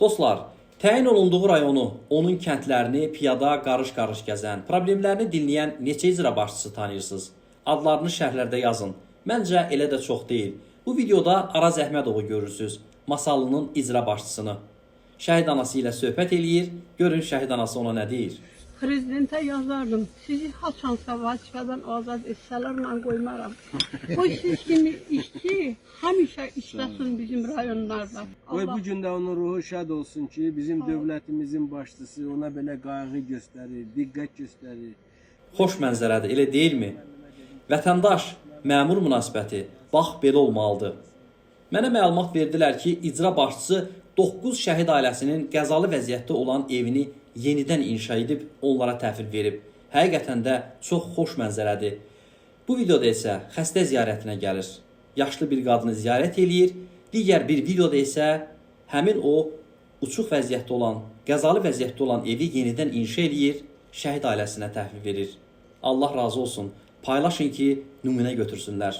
Dostlar, təyin olunduğu rayonu, onun kəndlərini piyada qarış-qarış gəzən, problemlərini dinləyən neçə icra başçısı tanıyırsınız? Adlarını şərhlərdə yazın. Məncə elə də çox deyil. Bu videoda Araz Əhmədovu görürsünüz, Masalının icra başçısını. Şəhid anası ilə söhbət eləyir, görün şəhid anası ona nə deyir. Prezidentə yazardım, sizi haçansa vazifədən azad etsələr mən qoymaram. Qoy siz kimi işçi həmişə işləsin bizim rayonlarda. Qoy bu gün də onun ruhu şad olsun ki, bizim dövlətimizin başçısı ona belə qayğı göstərir, diqqət göstərir. Xoş mənzərədir, elə deyilmi? Vətəndaş, məmur münasibəti bax belə olmalıdır. Mənə məlumat verdilər ki, icra başçısı 9 şəhid ailəsinin qəzalı vəziyyətdə olan evini yenidən inşa edib onlara təhvil verib. Həqiqətən də çox xoş mənzərədir. Bu videoda isə xəstə ziyarətinə gəlir. Yaşlı bir qadını ziyarət eləyir. Digər bir videoda isə həmin o uçuq vəziyyətdə olan, qəzalı vəziyyətdə olan evi yenidən inşa eləyir, şəhid ailəsinə təhvil verir. Allah razı olsun. Paylaşın ki, nümunə götürsünlər.